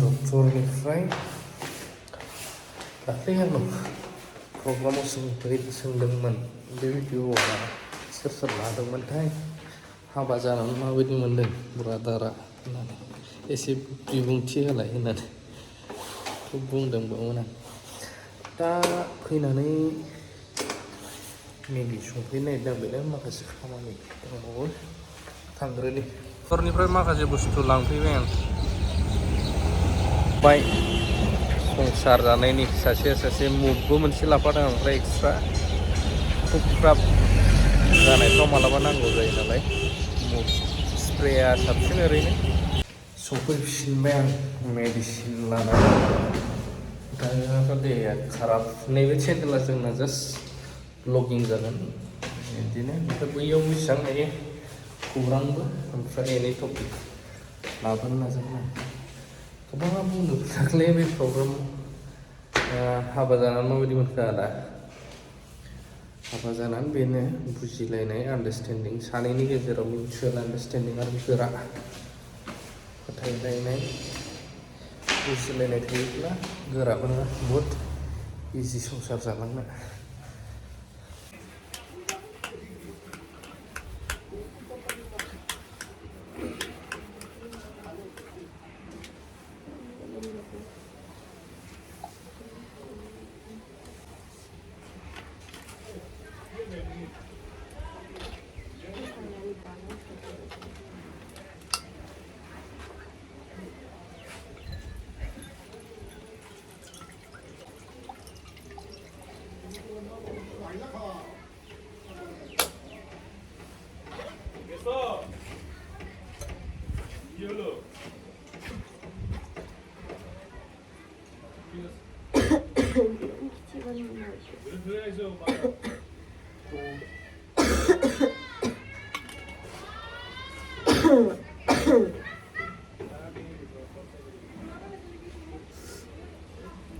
डक्टरनिफ्राय दाख्लै आंनाव प्रग्रामाव सोंदोंमोन बे भिडिअआ सोर सोर लादोंमोनथाय हाबा जानानै माबायदि मोनदों ब्रादारा होननानै एसे बिबुंथि होलाय होननानै बुंदोंमोन आं दा फैनानै मेगि संफैनो नागिरदों बेनो माखासे खामानि दंबावो थांग्रोनि न'खरनिफ्राय माखासे बुस्थु लांफैबाय आं बाय संसार जानायनि सासे मुभबो मोनसे लाफादों ओमफ्राय एक्सट्रा खुबख्राब जानायफ्राव मालाबा नांगौ जायो नालाय मुभ स्प्रेया साबसिन ओरैनो सफैफिनबाय आं मेडिसिन लानानै दाथ' देहाया खाराब नैबे सेन्देला जोंना जास्ट ब्लगिं जागोन बिदिनो ओमफ्राय बैयाव बेसेबां हायो खौरांबो ओमफ्राय एनै टपिक लाबोनो नाजागोन आं गोबाङा बुंदों दाख्लै बे प्रग्रामाव हाबा जानानै माबायदि मोनखो आदा हाबा जानानै बेनो बुजिलायनाय आन्डारस्टेन्डिं सानैनि गेजेराव मिउचुवेल आन्डारस्टेन्डिं आरो गोरा फोथायलायनाय बुजिलायनाय थायोब्ला गोराबो नङा बहुद इजि संसार जालांनो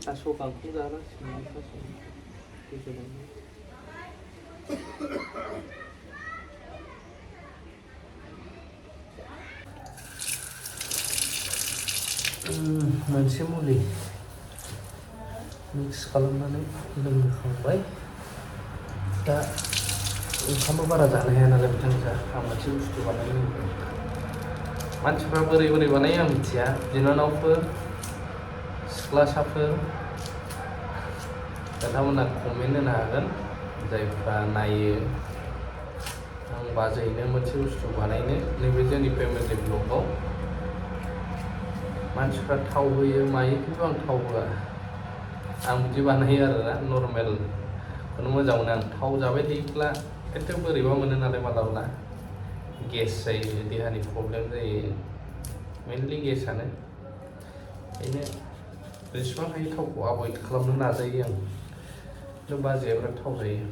थास' गांखं जाना मोनसे मुलि मिक्स खालामनानै लोंखांबाय दा ओंखामबो बारा जानो हाया नालाय बिथांजोआ आं मोनसे बुस्थु बानायनो मानसिफ्रा बोरै बानायो आं मिथिया बिनानावफोर सिख्लासाफोर नोंथांमोना कमेन्ट होनो हागोन जायफ्रा नायो आं बाजैनो मोनसे बुस्थु बानायनो नैबे जोंनि फेमिलि ब्लगाव मानसिफ्रा थाव होयो मायो खिन्थु आं थाव होआ आं बिदि बानायो आरोना नर्मेलखौनो मोजां मोनो आं थाव जाबाय थायोब्ला एथ' बोरैबा मोनो नालाय मालाबा गेस जायो देहानि प्रब्लेम जायो मेनलि गेसआनो बेनो जेसेबां हायो थावखौ एभयड खालामनो नाजायो आं खिन्थु बाजैया बिराद थाव जायो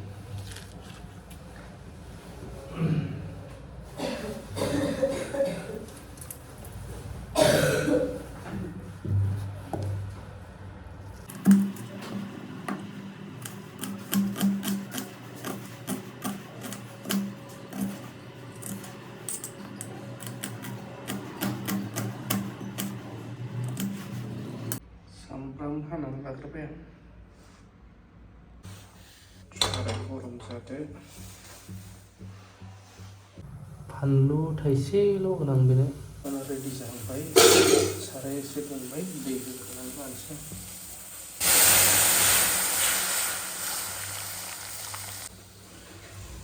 सामब्राम हानानै लाग्रोबाय आं साराय गरम जादो फानलु थाइसेल' होनां बेनो रेडि जाहांबाय साराय एसे दुंबाय दै होनानै लानोसै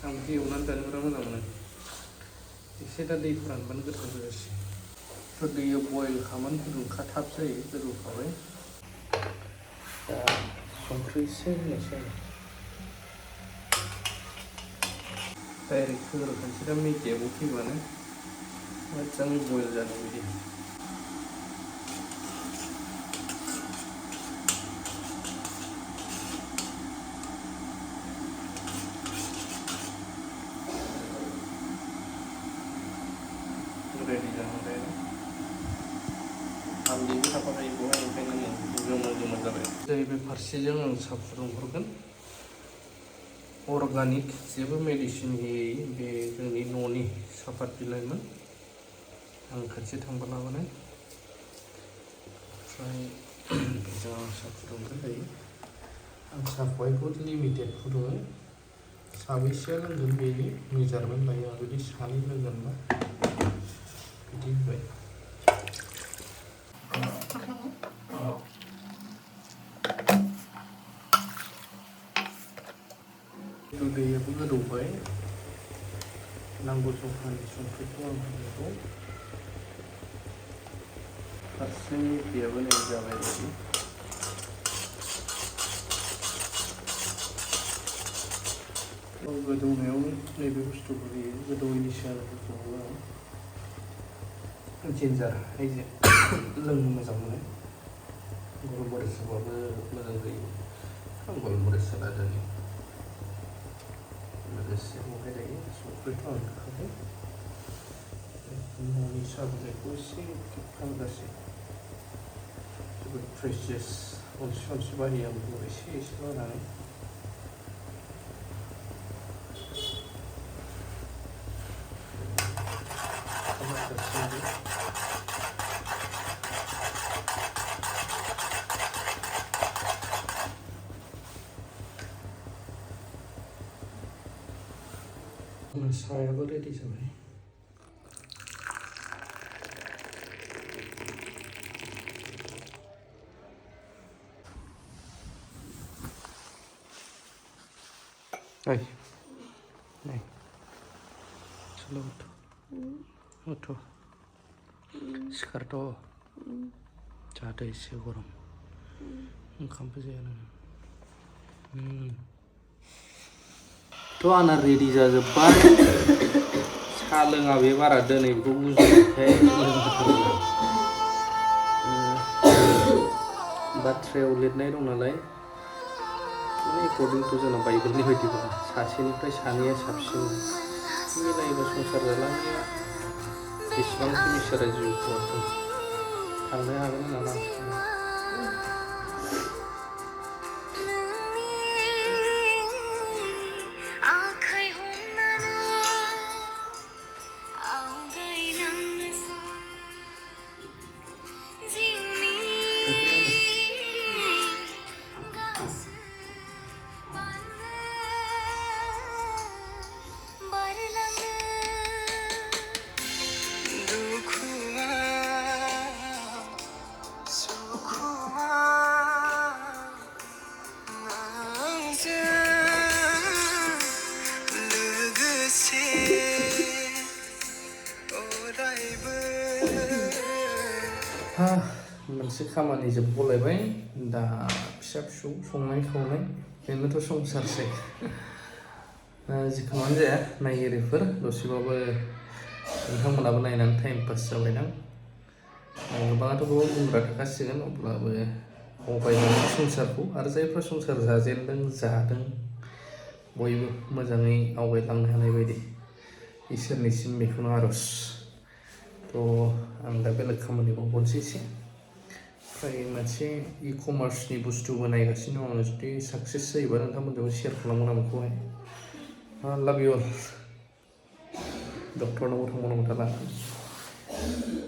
आं बिदि एवनानै जानो बिराद मोजां मोनो एसे दा दै फोरानबानो गोथाव जायोसै दैया बयल खालामनानै फुदुंखा थाब जायो गोदौखाबाय दा संख्रि एसे होनोसै डाइरेक्ट होग्रोखानोसै दा मेगियाबो फैबानो मोजाङै बयल जानाय बायदि रेडि जाहांबाय हालदैबो थाफाखायो बेवहाय ओंखायनो गोमो जाबाय जाहैबाय फारसेजों आं साहा फुदुंहरगोन अर्गानिक जेबो मेडिसिन होयै बे जोंनि न'नि सापात बिलाइमोन आं खनसे थांबा लाबोनाय जों सा फुदुंबाय थायो आं साखौहाय बहुद लिमिटेड फुदुङो साबैसेया लोंगोन बेनि मेजारमेन्ट लायो आं जुदि सानै लोंगोनबा बिदि होबाय दैयाबो गोदौबाय नांगौ जखानि संख्रिखौ आं होनांगौ फारसेथिं दैयाबो नै जाबाय बायदि गोदौनायावनो नैबे बुस्थुखौ होयो गोदौयैनि सिगांफोरखौ आं जिन्जार हाइजें लोंनो मोजां मोनो गलमरिस होबाबो मोजां जायो आं गलमरिस होला दिनै लोगोसे बहाय दायो संख्रिथ' आं होखाबाय न'नि साहा बिलाइखौ एसे खालामगासै जोबोद प्रेसियास अनसि अनसि बाहायो आं बेखौ एसे एसेल' होनानै सायाबो रेडि जाबाय ओइ नै चलो उठ सिखारथ' जादो एसे गरम ओंखामबो जाया नोङो थ' आंना रेडि जाजोब्बाय साहा लोङा बे बारा दिनै बेखौ बुजियाखै लोंहोथारगोन बाथ्रायाव लिरनाय दं नालाय एकर्डिं टु जोंना बाइबेलनि बायदिबा सासेनिफ्राय सानैया साबसिन मिलायोबा संसार जालांनाया बेसेबांसो इसोरा जिउखौ हरदों थांनो हागोन होननानै आं सानो मोनसे खामानि जोबगलायबाय दा फिसा फिसौ संनाय खावनाय बेनोथ' संसारसै जिखुनुआनो जाया नायगिरिफोर दसेबाबो नोंथांमोनाबो नायनानै टाइम पास जाबायदां गोबाङाथ' गोबां बुंग्रा थाखासिगोन अब्लाबो मावबाय दं संसारखौ आरो जायफ्रा संसार जाजेनदों जादों बयबो मोजाङै आवगायलांनो हानाय बायदि इसोरनिसिम बेखौनो आर'ज थ' आं दा बेलेग खामानि मावबोनोसै एसे ओमफ्राय मोनसे इ कमार्सनि बुस्थुबो नायगासिनो दं आङो जुदि साक्सेस जायोबा नोंथांमोनजोंबो शेयार खालामगोन आं बेखौहाय लाभ इउ अल डक्टरनावबो थांबावनांगौ दा लानानै